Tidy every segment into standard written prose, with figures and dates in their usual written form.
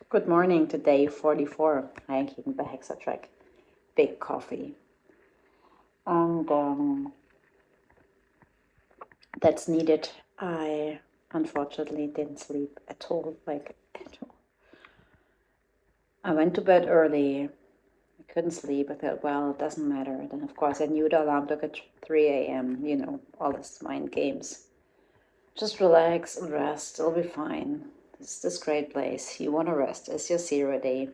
Good morning to day 44, hiking the HEXATREK. Big coffee. And that's needed. I unfortunately didn't sleep at all, at all. I went to bed early. I couldn't sleep. I thought, well, it doesn't matter. Then, of course, I knew the alarm clock at 3 a.m., all this mind games. Just relax and rest. It'll be fine. This great place. You want to rest. It's your 0 day.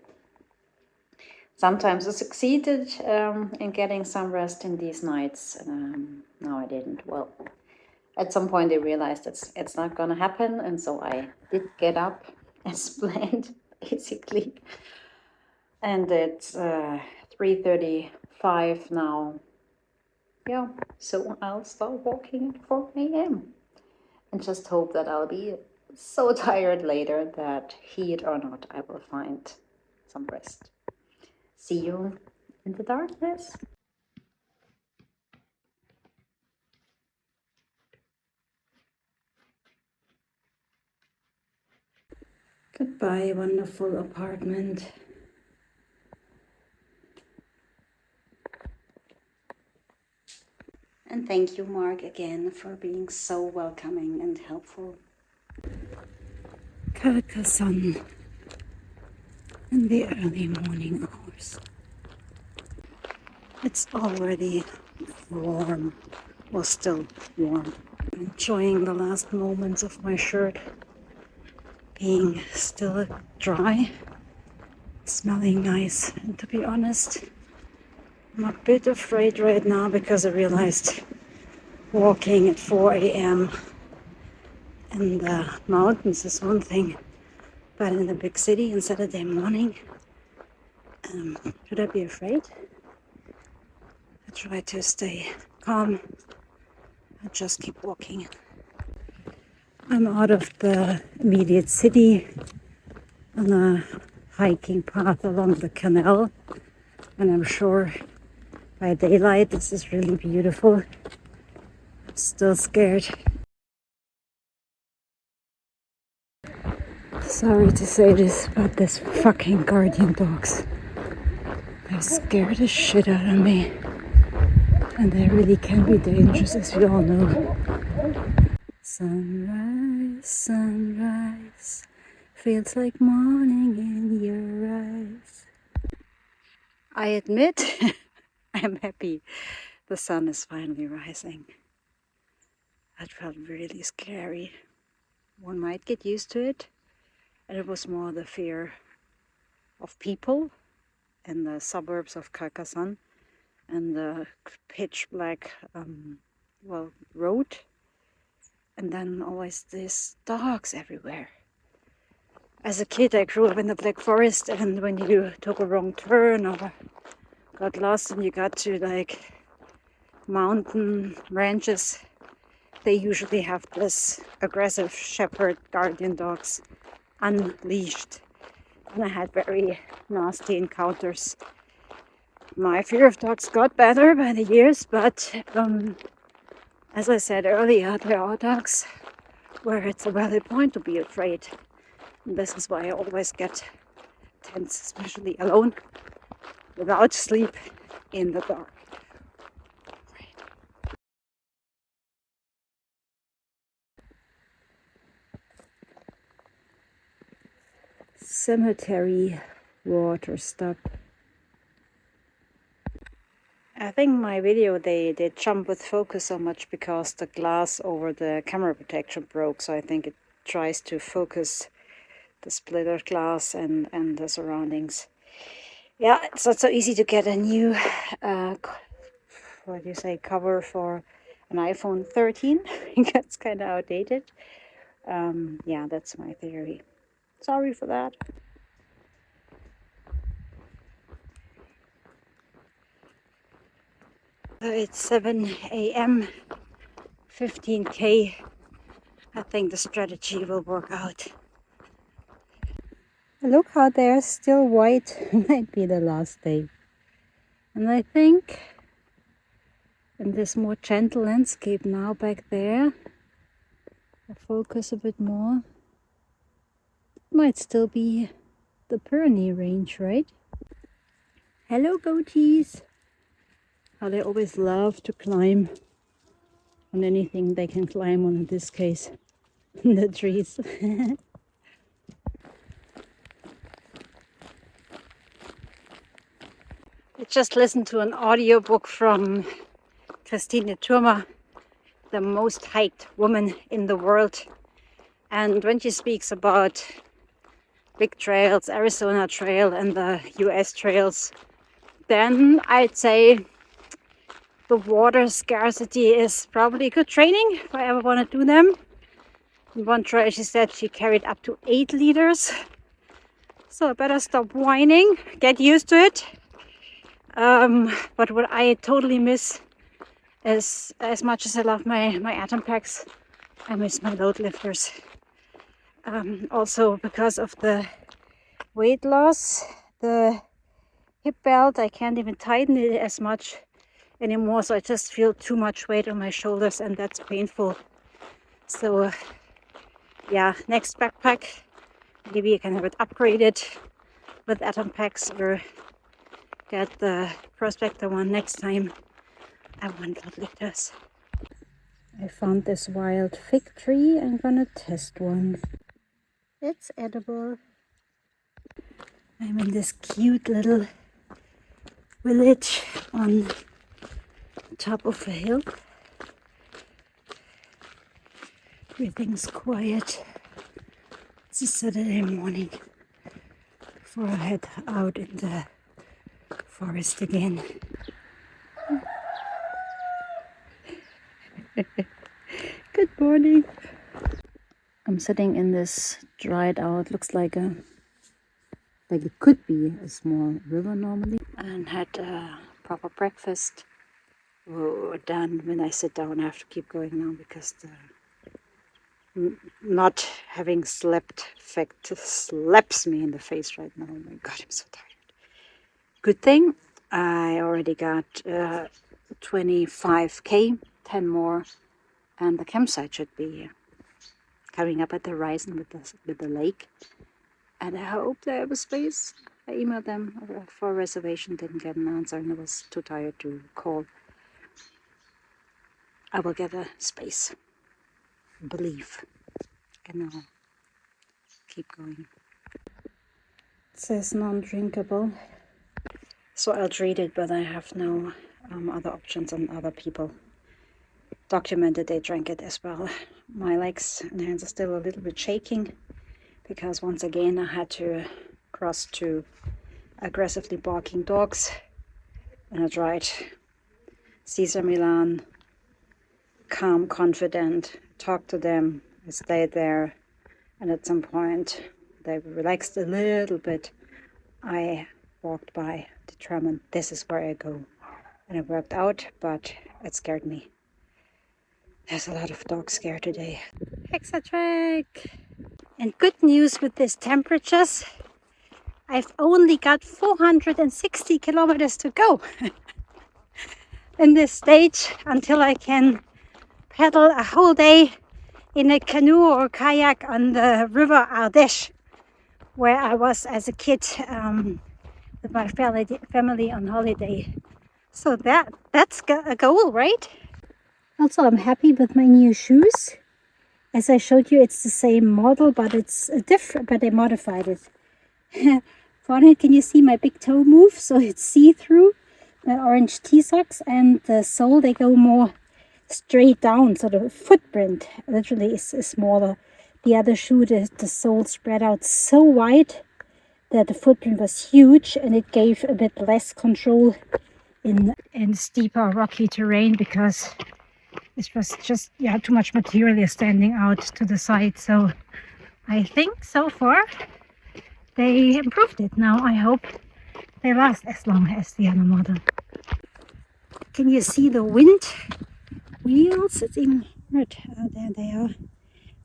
Sometimes I succeeded in getting some rest in these nights. No, I didn't. Well, at some point I realized it's not going to happen. And so I did get up as planned, basically. And it's 3:35 now. Yeah, so I'll start walking at 4 a.m. and just hope that I'll be so tired later that, heat or not, I will find some rest. See you in the darkness. Goodbye, wonderful apartment. And thank you, Mark, again for being so welcoming and helpful. Carcassonne in the early morning hours. It's already warm, well, still warm. Enjoying the last moments of my shirt being still dry, smelling nice. And to be honest, I'm a bit afraid right now because I realized walking at 4 a.m. in the mountains is one thing, but in the big city on Saturday morning, should I be afraid? I try to stay calm and just keep walking. I'm out of the immediate city on a hiking path along the canal, and I'm sure by daylight this is really beautiful. I'm still scared. Sorry to say this, but this fucking guardian dogs, they scared the shit out of me. And they really can be dangerous, as we all know. Sunrise, sunrise, feels like morning in your eyes. I admit, I'm happy the sun is finally rising. That felt really scary. One might get used to it. And it was more the fear of people in the suburbs of Carcassonne and the pitch black road, and then always these dogs everywhere. As a kid I grew up in the Black Forest, and when you took a wrong turn or got lost and you got to like mountain ranches, they usually have this aggressive shepherd guardian dogs unleashed, and I had very nasty encounters. My fear of dogs got better by the years, but as I said earlier, there are dogs where it's a valid point to be afraid. And this is why I always get tense, especially alone, without sleep, in the dark. Cemetery water stop. I think my video, they jump with focus so much because the glass over the camera protection broke, so I think it tries to focus the splattered glass and the surroundings. Yeah, it's not so easy to get a new cover for an iPhone 13. I think that's kind of outdated. Yeah, that's my theory. Sorry for that. It's 7 a.m. 15k. I think the strategy will work out. Look how they're still white. Might be the last day. And I think in this more gentle landscape now back there, I focus a bit more. It might still be the Pyrenees range, right? Hello, goatees! How they always love to climb on anything they can climb on, in this case, the trees. I just listened to an audiobook from Christine Turmer, the most hiked woman in the world. And when she speaks about big trails, Arizona Trail and the US trails, then I'd say the water scarcity is probably good training if I ever want to do them. In one trail she said she carried up to 8 liters. So I better stop whining, get used to it. But what I totally miss is, as much as I love my atom packs, I miss my load lifters. Also because of the weight loss, the hip belt, I can't even tighten it as much anymore, so I just feel too much weight on my shoulders, and that's painful. So yeah, next backpack, maybe I can have it upgraded with atom packs, or get the Prospector one next time I want load lifters. I found this wild fig tree. I'm gonna test one. It's edible. I'm in this cute little village on top of a hill. Everything's quiet. It's a Saturday morning before I head out in the forest again. Good morning. I'm sitting in this dried out, looks like it could be a small river normally, and had a proper breakfast. Done. When I sit down, I have to keep going now because the not having slept fact slaps me in the face right now. Oh my god, I'm so tired. Good thing I already got 25k, 10 more, and the campsite should be coming up at the horizon with the lake. And I hope they have a space. I emailed them for a reservation, didn't get an answer, and I was too tired to call. I will get a space. Believe. And I'll keep going. It says non-drinkable, so I'll treat it, but I have no other options, and other people documented they drank it as well. My legs and hands are still a little bit shaking because once again I had to cross two aggressively barking dogs, and I tried Caesar Milan, calm, confident, talked to them. I stayed there, and at some point they relaxed a little bit. I walked by, determined this is where I go, and it worked out, but it scared me. There's a lot of dogs scared today. HEXATREK! And good news with these temperatures, I've only got 460 kilometers to go in this stage until I can paddle a whole day in a canoe or kayak on the river Ardèche, where I was as a kid with my family on holiday. So that's a goal, right? Also, I'm happy with my new shoes. As I showed you, it's the same model, but it's different, but they modified it. Funny, can you see my big toe move? So it's see-through, my orange T-socks, and the sole, they go more straight down, so the footprint literally is smaller. The other shoe, the sole spread out so wide that the footprint was huge, and it gave a bit less control in steeper rocky terrain, because it was just, yeah, too much material standing out to the side. So I think so far they improved it. Now I hope they last as long as the other model. Can you see the wind wheels? It's in red. Oh, there they are.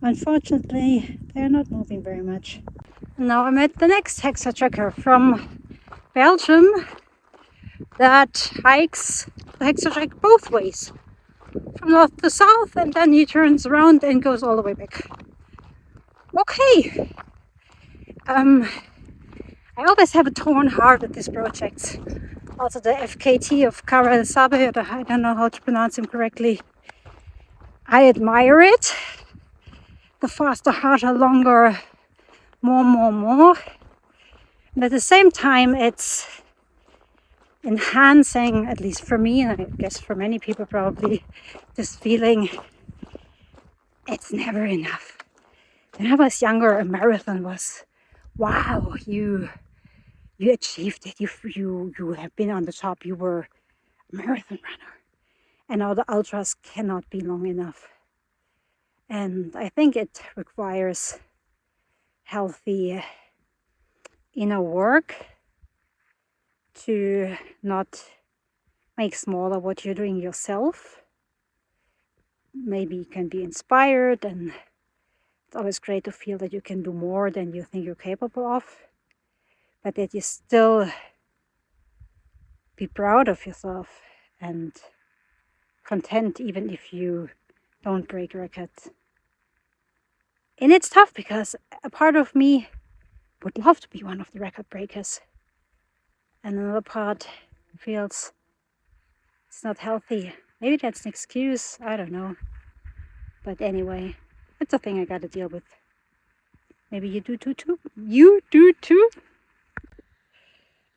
Unfortunately, they're not moving very much. Now I'm at the next HEXATREKer from Belgium that hikes the HEXATREK both ways, from north to south, and then he turns around and goes all the way back. Okay. I always have a torn heart with these projects. Also the FKT of Carcassonne, I don't know how to pronounce him correctly. I admire it. The faster, harder, longer, more. And at the same time, it's enhancing, at least for me, and I guess for many people probably, this feeling it's never enough. When I was younger, a marathon was, wow, you achieved it. You have been on the top. You were a marathon runner. And now the ultras cannot be long enough. And I think it requires healthy inner work to not make smaller what you're doing yourself. Maybe you can be inspired, and it's always great to feel that you can do more than you think you're capable of, but that you still be proud of yourself and content even if you don't break records. And it's tough because a part of me would love to be one of the record breakers, and another part feels it's not healthy. Maybe that's an excuse, I don't know. But anyway, it's a thing I gotta deal with. Maybe you do too? You do too?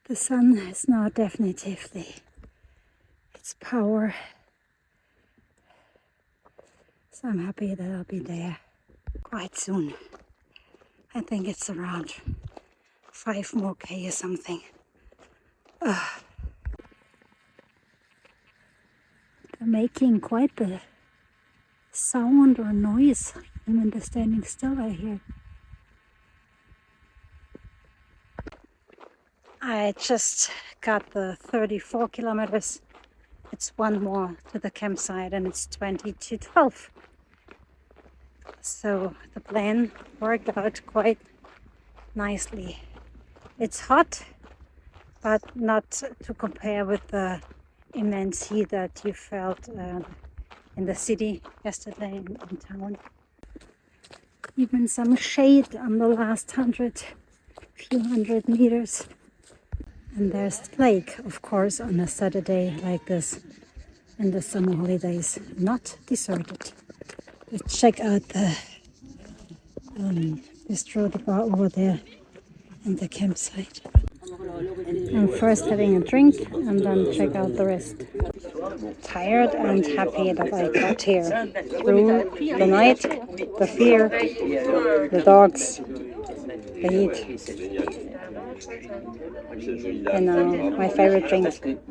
The sun is now definitively its power. So I'm happy that I'll be there quite soon. I think it's around 5 more K or something. They're making quite the sound or noise, and when they're standing still I hear. I just got the 34 kilometers. It's one more to the campsite and it's 20 to 12. So the plan worked out quite nicely. It's hot, but not to compare with the immense heat that you felt in the city yesterday in town. Even some shade on the last few hundred meters. And there's the lake, of course, on a Saturday like this in the summer holidays, not deserted. Let's check out the bistro, the bar over there, and the campsite. I'm first having a drink and then check out the rest. Tired and happy that I got here through the night, the fear, the dogs, the heat. And now my favorite drink,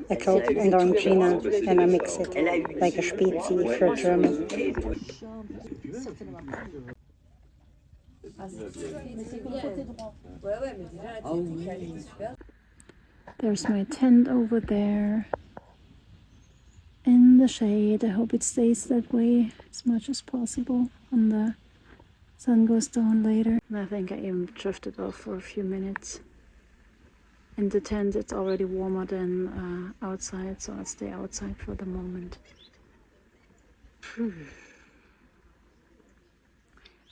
a Coke and Orangina, and I mix it like a Spezi if you're German. There's my tent over there in the shade. I hope it stays that way as much as possible when the sun goes down later. And I think I even drifted off for a few minutes. In the tent it's already warmer than outside, so I'll stay outside for the moment.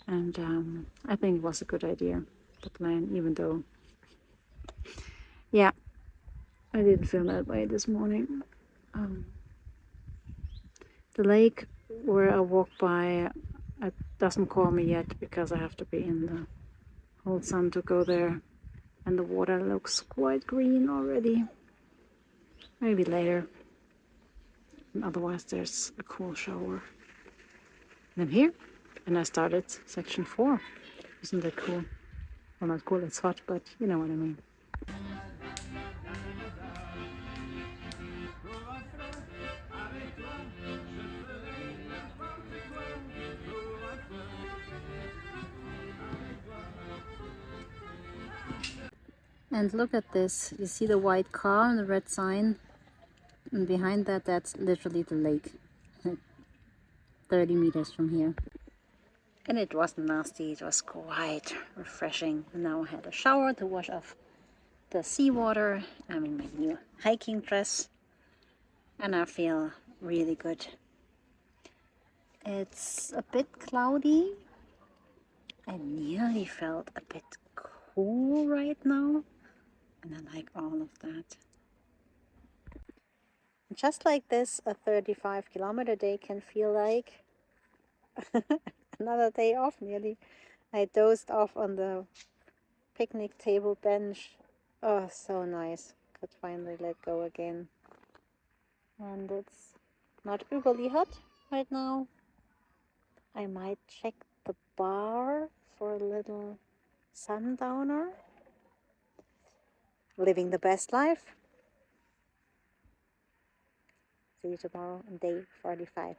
And I think it was a good idea, the plan, even though, yeah, I didn't feel that way this morning. The lake where I walk by, it doesn't call me yet because I have to be in the whole sun to go there. And the water looks quite green already. Maybe later. And otherwise there's a cool shower. And I'm here. And I started section 4. Isn't that cool? Well, not cool, it's hot, but you know what I mean. And look at this. You see the white car and the red sign? And behind that, that's literally the lake. 30 meters from here. And it wasn't nasty, it was quite refreshing. And now I had a shower to wash off the seawater. I'm in my new hiking dress. And I feel really good. It's a bit cloudy. I nearly felt a bit cool right now. And I like all of that. Just like this, a 35-kilometer day can feel like another day off nearly. I dozed off on the picnic table bench. Oh, so nice. Could finally let go again. And it's not overly hot right now. I might check the bar for a little sundowner. Living the best life. See you tomorrow on day 45.